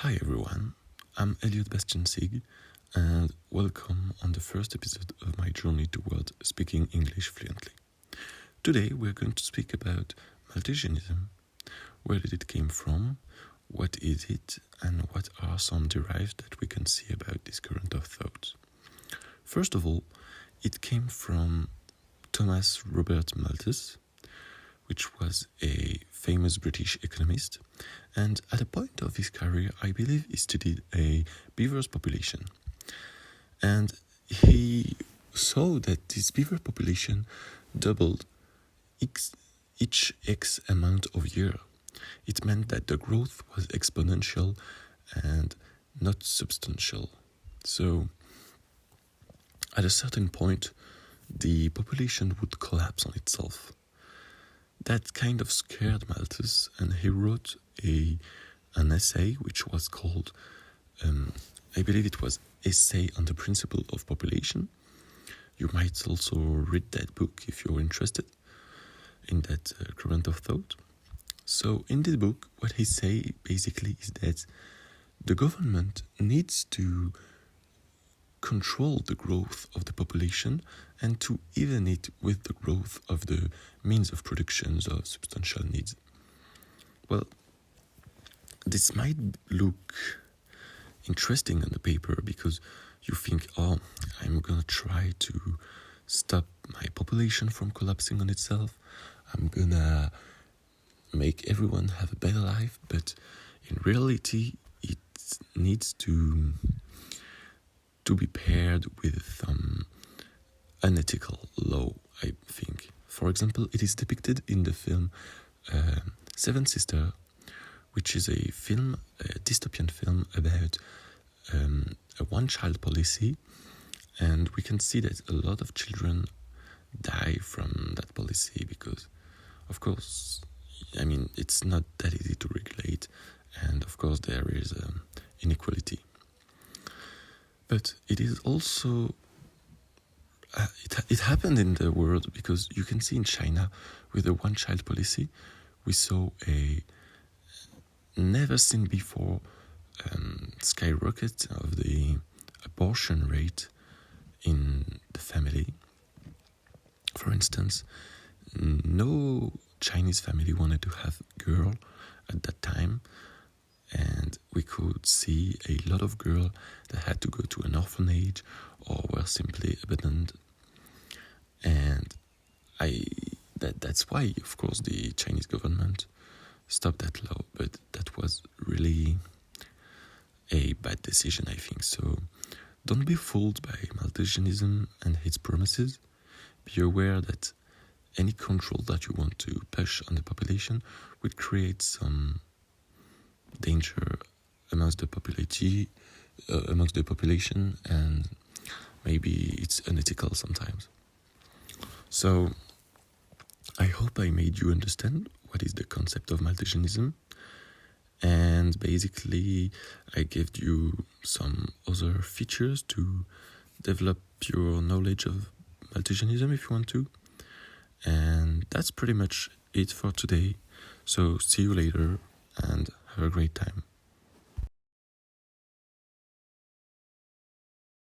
Hi everyone, I'm Eliot BASTIANCIG and welcome on the first episode of my journey toward speaking English fluently. Today we're going to speak about Malthusianism. Where did it came from, what is it, and what are some derives that we can see about this current of thought. First of all, it came from Thomas Robert Malthus, which was a famous British economist, and at a point of his career, I believe he studied a beaver's population. And he saw that this beaver population doubled each X amount of year. It meant that the growth was exponential and not substantial. So at a certain point, the population would collapse on itself. That kind of scared Malthus, and he wrote an essay which was called, I believe it was Essay on the Principle of Population. You might also read that book if you're interested in that current of thought. So in this book, what he say basically is that the government needs to control the growth of the population and to even it with the growth of the means of production of substantial needs. Well, this might look interesting on the paper because you think, oh, I'm gonna try to stop my population from collapsing on itself. I'm gonna make everyone have a better life, but in reality, it needs to be paired with unethical law, I think. For example, it is depicted in the film Seven Sisters, which is a dystopian film about a one-child policy, and we can see that a lot of children die from that policy because, of course, I mean, it's not that easy to regulate, and of course there is inequality. But it is also, it happened in the world because you can see in China with the one-child policy, we saw a never seen before skyrocket of the abortion rate in the family. For instance, no Chinese family wanted to have a girl at that time, and we could see a lot of girls that had to go to an orphanage or were simply abandoned. And that's why, of course, the Chinese government stopped that law, but that was really a bad decision, I think. So don't be fooled by Malthusianism and its promises. Be aware that any control that you want to push on the population would create some danger amongst the population, and maybe it's unethical sometimes. So I hope I made you understand what is the concept of Malthusianism, and basically I gave you some other features to develop your knowledge of Malthusianism if you want to. And that's pretty much it for today. So see you later and have a great time.